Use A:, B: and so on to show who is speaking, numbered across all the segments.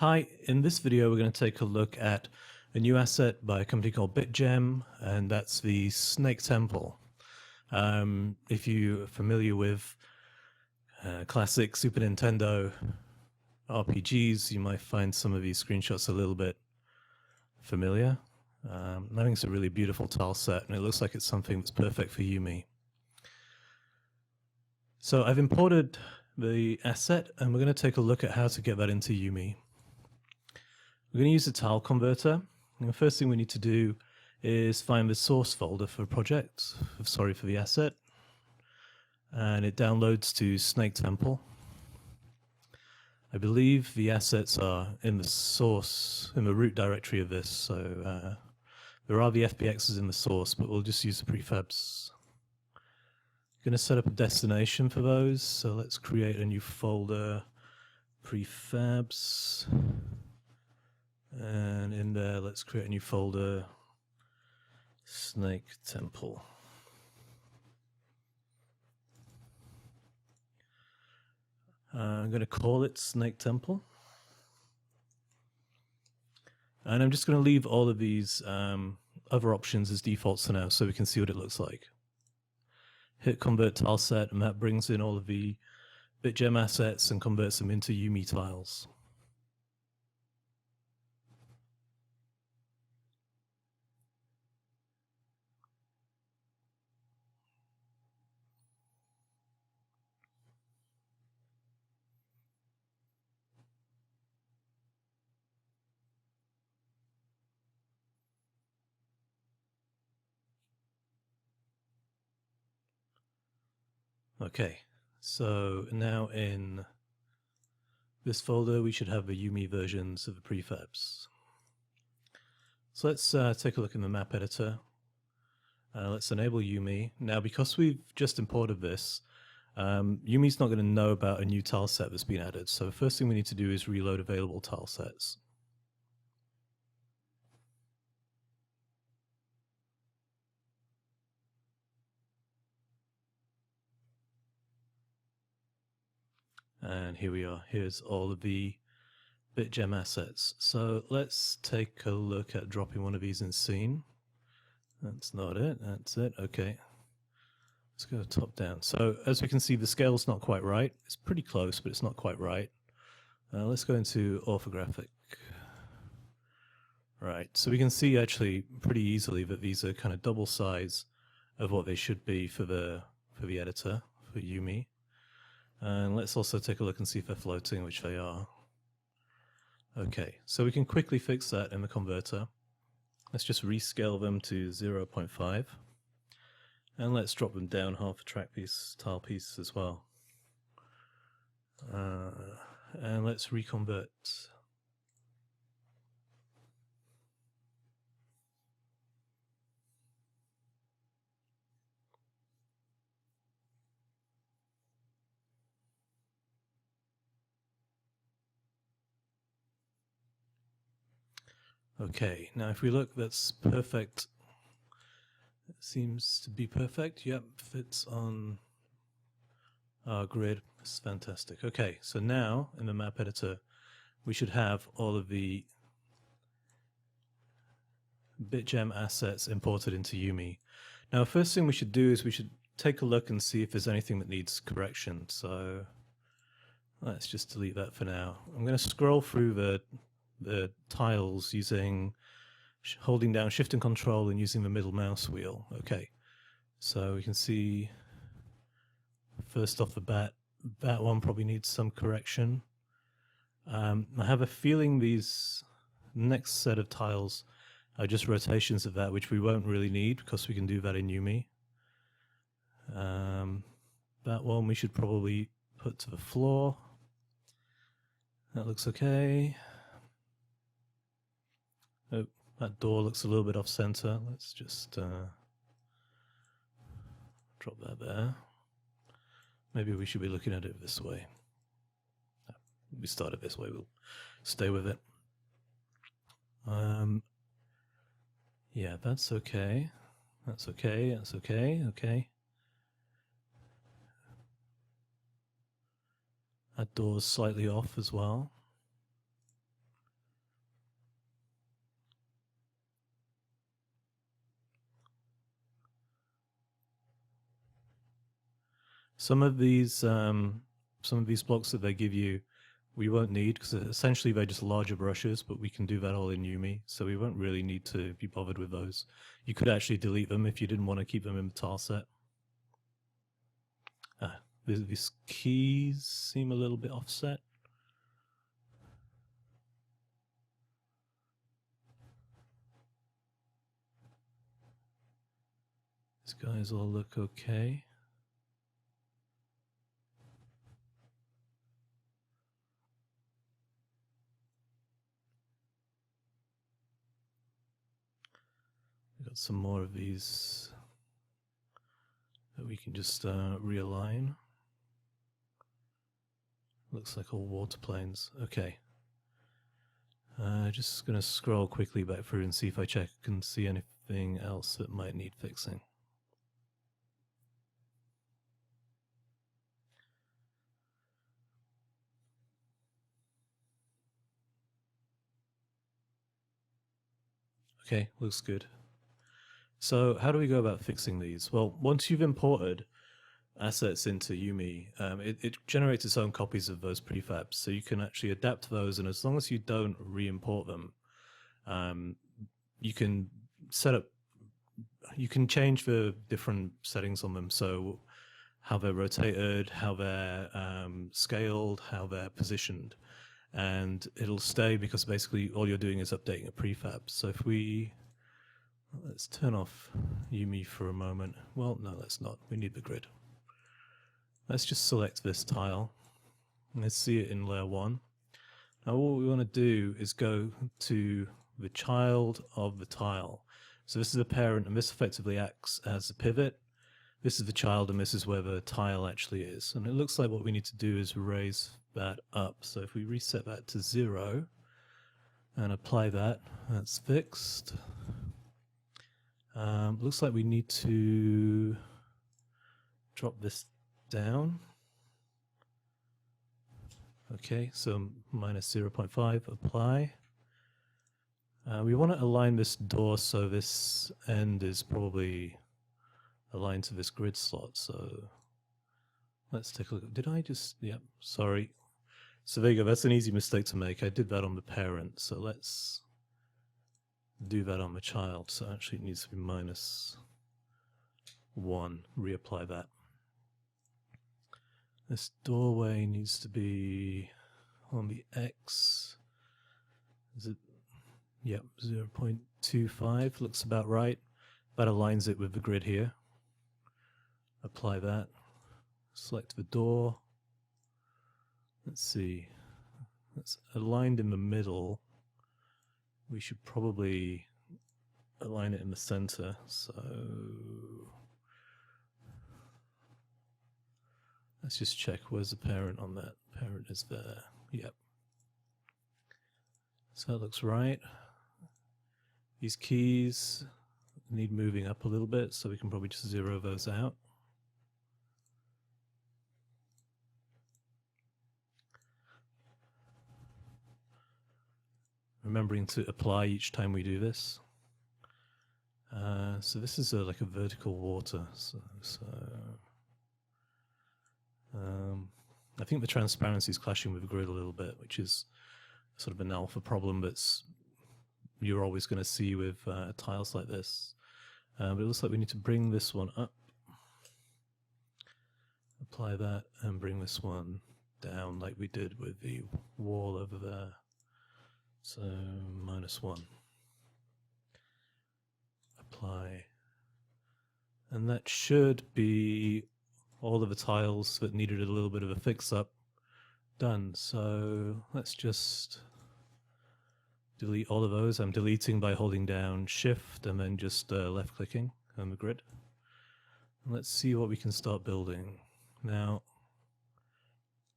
A: Hi, in this video we're going to take a look at a new asset by a company called Bitgem, and that's the Snake Temple. If you're familiar with classic Super Nintendo RPGs, you might find some of these screenshots a little bit familiar. I think it's a really beautiful tile set, and it looks like it's something that's perfect for YuME. So I've imported the asset, and we're going to take a look at how to get that into YuME. We're going to use a tile converter. And the first thing we need to do is find the source folder for a project, for the asset. And it downloads to Snake Temple. I believe the assets are in the root directory of this, so there are the FBXs in the source, but we'll just use the prefabs. Going to set up a destination for those, so let's create a new folder, prefabs. And in there, let's create a new folder, Snake Temple. I'm going to call it Snake Temple. And I'm just going to leave all of these other options as defaults for now so we can see what it looks like. Hit Convert Tile Set, and that brings in all of the Bitgem assets and converts them into YuME tiles. Okay, so now in this folder we should have the YuME versions of the prefabs. So let's take a look in the map editor. Let's enable YuME. Now, because we've just imported this, YuME's not going to know about a new tile set that's been added. So the first thing we need to do is reload available tile sets. And here we are. Here's all of the Bitgem assets. So let's take a look at dropping one of these in scene. That's not it. That's it. Okay. Let's go top down. So as we can see, the scale's not quite right. It's pretty close, but it's not quite right. Let's go into orthographic. Right. So we can see actually pretty easily that these are kind of double size of what they should be for the editor, for YuME. And let's also take a look and see if they're floating, which they are. Okay, so we can quickly fix that in the converter. Let's just rescale them to 0.5. And let's drop them down half a tile piece as well. And let's reconvert. Okay, now if we look, that's perfect. It seems to be perfect. Yep, fits on our grid. It's fantastic. Okay, so now in the map editor, we should have all of the Bitgem assets imported into YuME. Now, the first thing we should do is we should take a look and see if there's anything that needs correction. So let's just delete that for now. I'm going to scroll through the tiles holding down Shift and Control and using the middle mouse wheel. Okay, so we can see first off the bat, that one probably needs some correction. I have a feeling these next set of tiles are just rotations of that, which we won't really need because we can do that in YuME. That one we should probably put to the floor. That looks okay. Oh, that door looks a little bit off center. Let's just drop that there. Maybe we should be looking at it this way. We started this way, we'll stay with it. Yeah, that's okay. That's okay, that's okay, okay. That door's slightly off as well. Some of these blocks that they give you, we won't need, because essentially they're just larger brushes, but we can do that all in YuMe, so we won't really need to be bothered with those. You could actually delete them if you didn't want to keep them in the tile set. These keys seem a little bit offset. These guys all look okay. We've got some more of these that we can just realign. Looks like all water planes. Okay. Just going to scroll quickly back through and see if I can see anything else that might need fixing. Okay, looks good. So how do we go about fixing these? Well, once you've imported assets into YuMe, it generates its own copies of those prefabs, so you can actually adapt those, and as long as you don't re-import them, you can change the different settings on them, so how they're rotated, how they're scaled, how they're positioned, and it'll stay because basically all you're doing is updating a prefab. So if let's turn off YuMe for a moment. Well, no, let's not. We need the grid. Let's just select this tile. Let's see it in layer 1. Now what we want to do is go to the child of the tile. So this is the parent, and this effectively acts as a pivot. This is the child, and this is where the tile actually is. And it looks like what we need to do is raise that up. So if we reset that to 0 and apply that, that's fixed. Looks like we need to drop this down. Okay, so minus 0.5, apply. We want to align this door so this end is probably aligned to this grid slot. So let's take a look. Did I just, yeah, sorry. So there you go, that's an easy mistake to make. I did that on the parent, so let's do that on the child. So actually it needs to be minus 1, reapply that. This doorway needs to be on the X. Is it? Yep, 0.25 looks about right. That aligns it with the grid here. Apply that. Select the door. Let's see. It's aligned in the middle. We should probably align it in the center. So let's just check. Where's the parent on that? Parent is there. Yep. So that looks right. These keys need moving up a little bit, so we can probably just zero those out. Remembering to apply each time we do this. So this is like a vertical water. I think the transparency is clashing with the grid a little bit, which is sort of an alpha problem that's you're always going to see with tiles like this. But it looks like we need to bring this one up, apply that, and bring this one down like we did with the wall over there. So minus 1. Apply. And that should be all of the tiles that needed a little bit of a fix-up done. So let's just delete all of those. I'm deleting by holding down Shift and then just left-clicking on the grid. And let's see what we can start building. Now,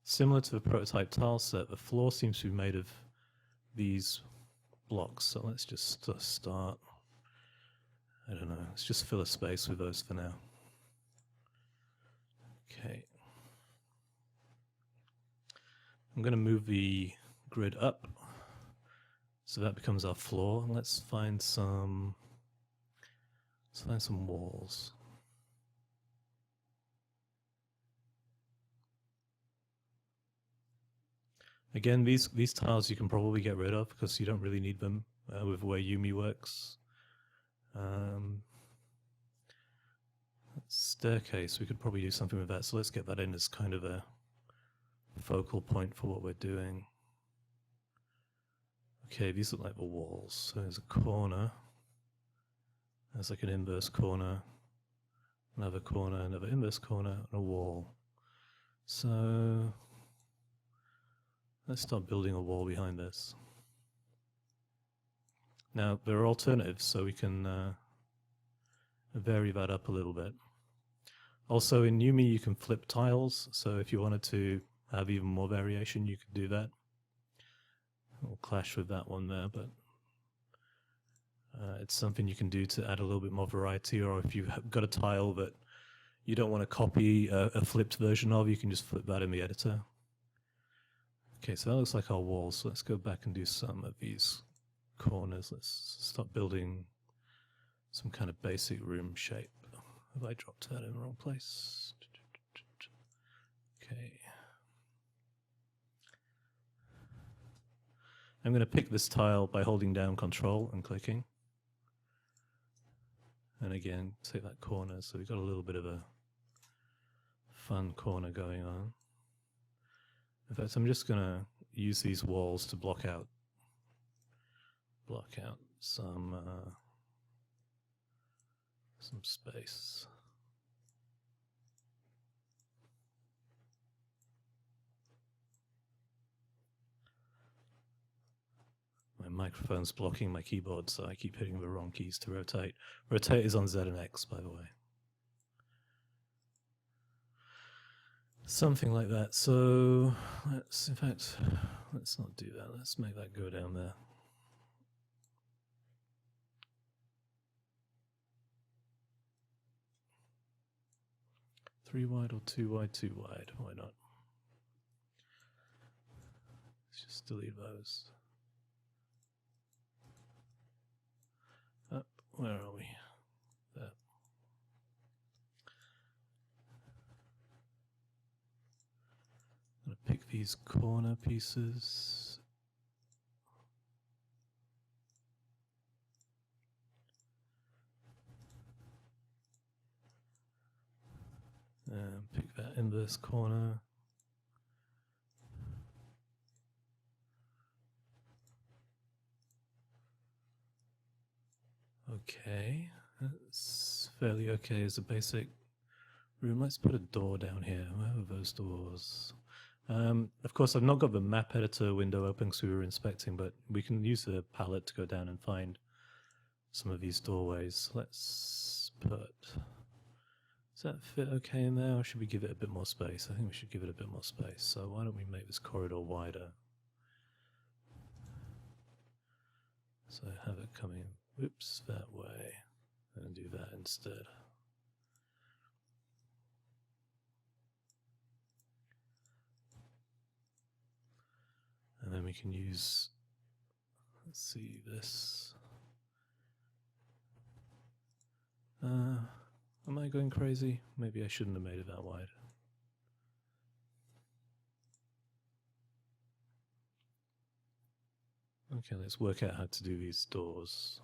A: similar to the prototype tile set, the floor seems to be made of these blocks. So let's just start, I don't know, let's just fill a space with those for now. Okay. I'm going to move the grid up. So that becomes our floor. Let's find some walls. Again, these tiles you can probably get rid of because you don't really need them with the way YuME works. Staircase, we could probably do something with that, so let's get that in as kind of a focal point for what we're doing. Okay, these look like the walls. So there's a corner. There's like an inverse corner, another corner, another inverse corner, and a wall. So let's start building a wall behind this. Now, there are alternatives, so we can vary that up a little bit. Also, in YuME, you can flip tiles, so if you wanted to have even more variation, you could do that. It'll clash with that one there, but it's something you can do to add a little bit more variety, or if you've got a tile that you don't want to copy a flipped version of, you can just flip that in the editor. Okay, so that looks like our walls, so let's go back and do some of these corners. Let's start building some kind of basic room shape. Have I dropped that in the wrong place? Okay. I'm going to pick this tile by holding down Control and clicking. And again, take that corner, so we've got a little bit of a fun corner going on. In fact, I'm just going to use these walls to block out some space. My microphone's blocking my keyboard, so I keep hitting the wrong keys to rotate. Rotate is on Z and X, by the way. Something like that. So in fact, let's not do that. Let's make that go down there. Three wide or 2 wide, 2 wide. Why not? Let's just delete those. Up, where are we? There. I'm going to pick these corner pieces. And pick that inverse corner. Okay, that's fairly okay as a basic room. Let's put a door down here. Where are those doors? Of course, I've not got the map editor window open because we were inspecting, but we can use the palette to go down and find some of these doorways. Let's put... Does that fit okay in there, or should we give it a bit more space? I think we should give it a bit more space. So why don't we make this corridor wider? So have it coming, oops, that way, and do that instead. And then we can use, let's see, this. Am I going crazy? Maybe I shouldn't have made it that wide. Okay, let's work out how to do these doors.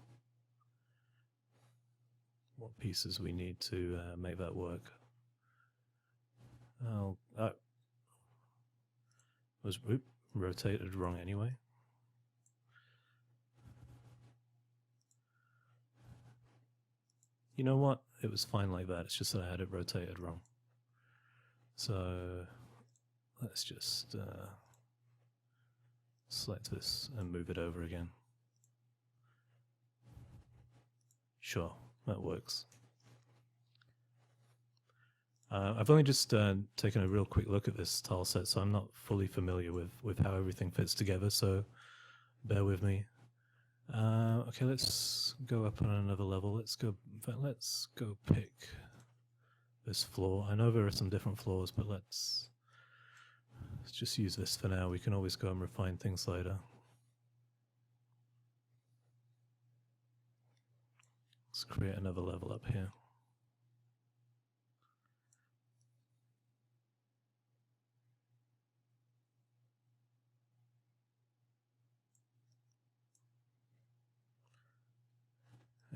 A: What pieces we need to make that work. Was rotated wrong anyway. You know what? It was fine like that. It's just that I had it rotated wrong. So let's just select this and move it over again. Sure, that works. I've only just taken a real quick look at this tile set, so I'm not fully familiar with how everything fits together, so bear with me. Okay, let's go up on another level. Let's go pick this floor. I know there are some different floors, but let's just use this for now. We can always go and refine things later. Let's create another level up here.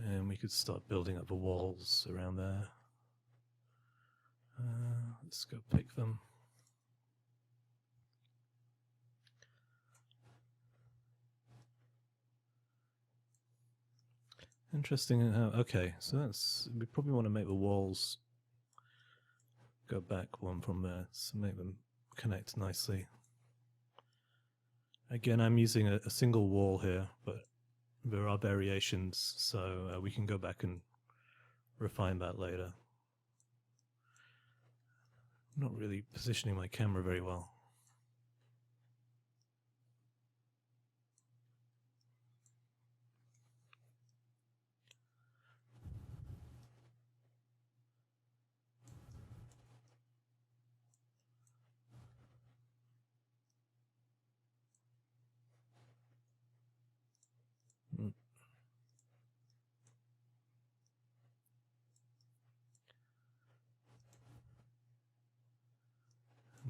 A: And we could start building up the walls around there. Let's go pick them. Interesting how, okay, so we probably want to make the walls go back one from there, so make them connect nicely. Again, I'm using a single wall here, but there are variations, so we can go back and refine that later. I'm not really positioning my camera very well.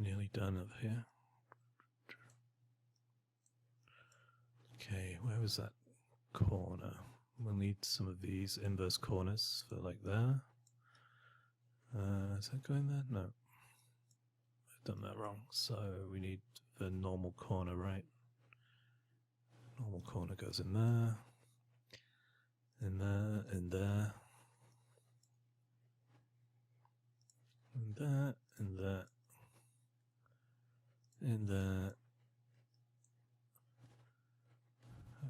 A: Nearly done over here. Okay, where was that corner? We'll need some of these inverse corners for like there. Is that going there? No. I've done that wrong. So we need the normal corner, right? Normal corner goes in there. In there, in there. In there, in there. In there.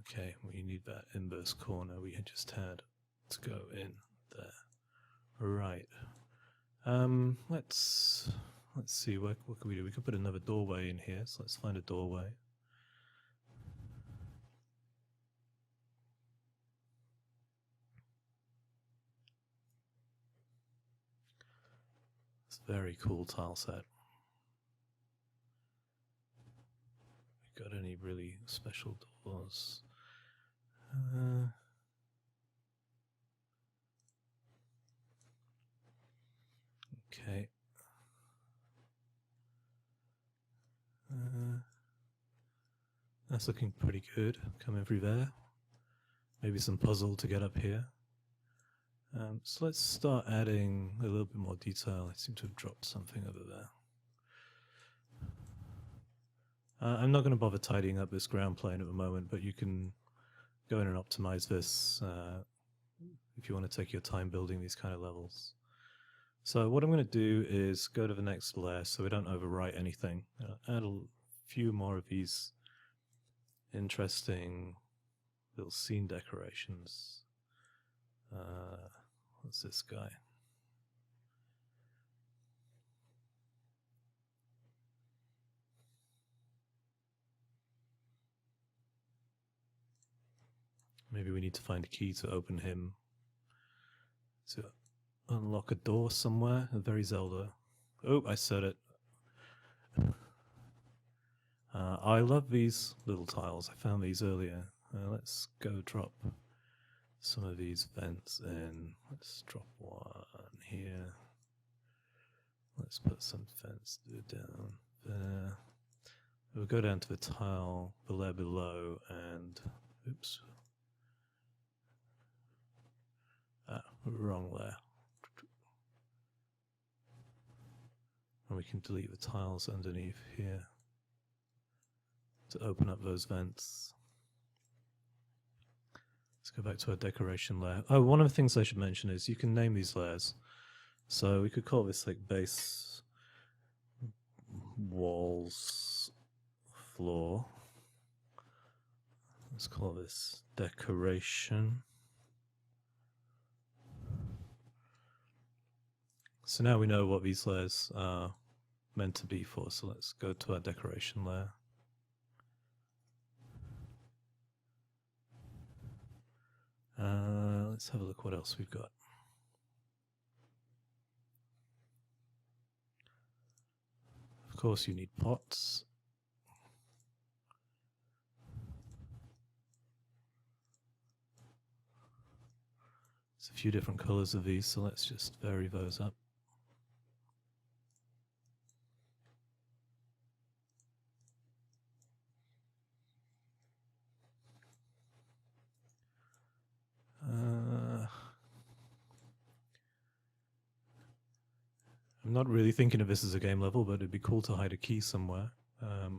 A: Okay, we need that inverse corner we had just had to go in there. Right. Let's see, what can we do? We could put another doorway in here, so let's find a doorway. It's a very cool tile set. We got any really special doors? Okay. That's looking pretty good, coming through there. Maybe some puzzle to get up here. So let's start adding a little bit more detail. I seem to have dropped something over there. I'm not going to bother tidying up this ground plane at the moment, but you can go in and optimize this if you want to take your time building these kind of levels. So what I'm going to do is go to the next layer so we don't overwrite anything. Add a few more of these interesting little scene decorations. What's this guy? Maybe we need to find a key to open him, to unlock a door somewhere. Very Zelda. Oh, I said it. I love these little tiles. I found these earlier. Let's go drop some of these vents in. Let's drop one here. Let's put some vents down there. We'll go down to the tile below and oops. Wrong layer. And we can delete the tiles underneath here to open up those vents. Let's go back to our decoration layer. Oh, one of the things I should mention is you can name these layers. So we could call this like base, walls, floor. Let's call this decoration. So now we know what these layers are meant to be for, so let's go to our decoration layer. Let's have a look what else we've got. Of course you need pots. There's a few different colors of these, so let's just vary those up. I'm not really thinking of this as a game level, but it'd be cool to hide a key somewhere. It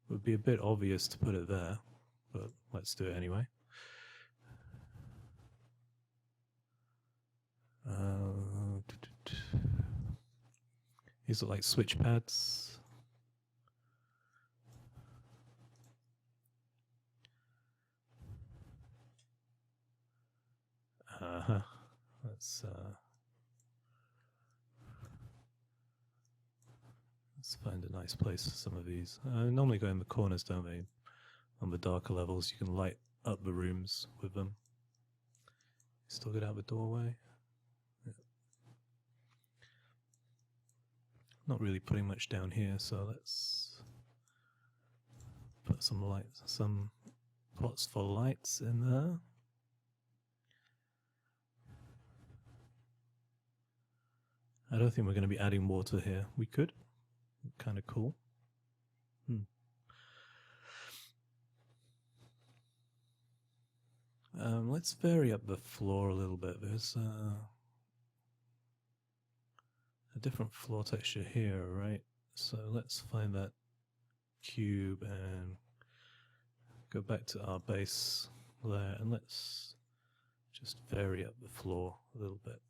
A: would be a bit obvious to put it there, but let's do it anyway. These are like switch pads. Let's find a nice place for some of these. Normally go in the corners, don't they? On the darker levels, you can light up the rooms with them. Still get out the doorway. Yeah. Not really putting much down here, so let's put some lights, some pots for lights in there. I don't think we're going to be adding water here. We could. Kind of cool. Let's vary up the floor a little bit. There's a different floor texture here, right? So let's find that cube and go back to our base layer, and let's just vary up the floor a little bit.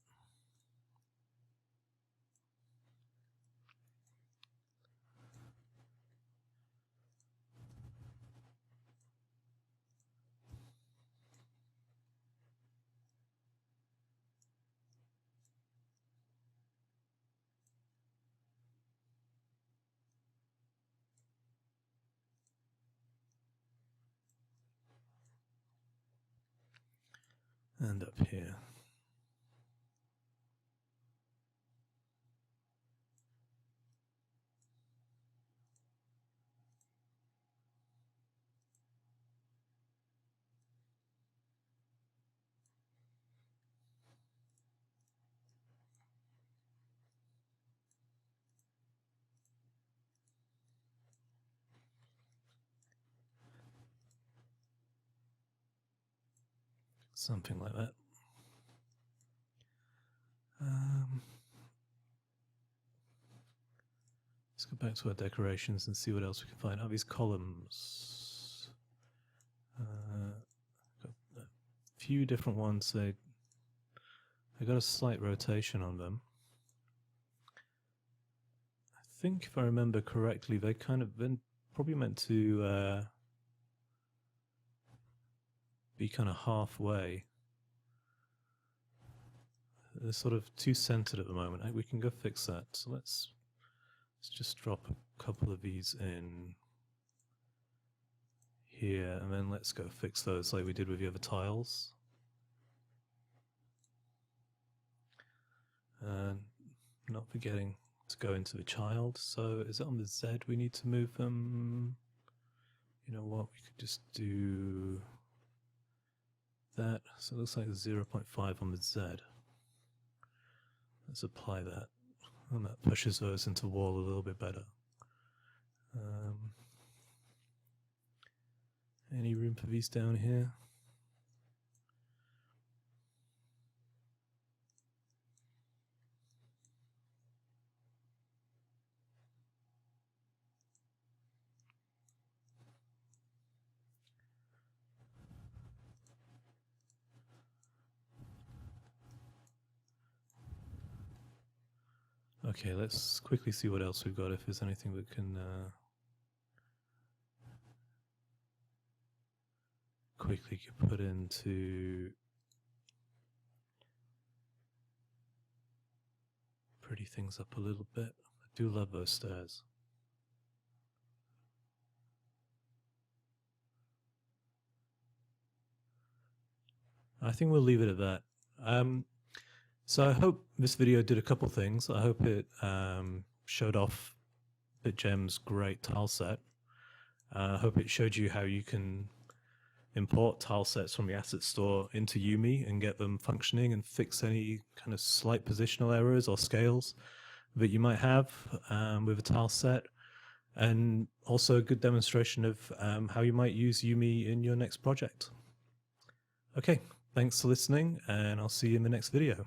A: And up here. Something like that. Let's go back to our decorations and see what else we can find. Oh, these columns. Got a few different ones. They got a slight rotation on them. I think if I remember correctly, they kind of been probably meant to be kind of halfway. They're sort of too centered at the moment. We can go fix that. So let's just drop a couple of these in here, and then let's go fix those like we did with the other tiles. And not forgetting to go into the child. So is it on the Z we need to move them? You know what, we could just do that. So it looks like 0.5 on the Z. Let's apply that. And that pushes those into wall a little bit better. Any room for these down here? Okay, let's quickly see what else we've got, if there's anything that can quickly get put into pretty things up a little bit. I do love those stairs. I think we'll leave it at that. So I hope this video did a couple things. I hope it showed off Bitgem's great tile set. I hope it showed you how you can import tile sets from the asset store into YuME and get them functioning and fix any kind of slight positional errors or scales that you might have with a tile set, and also a good demonstration of how you might use YuME in your next project. Okay, thanks for listening, and I'll see you in the next video.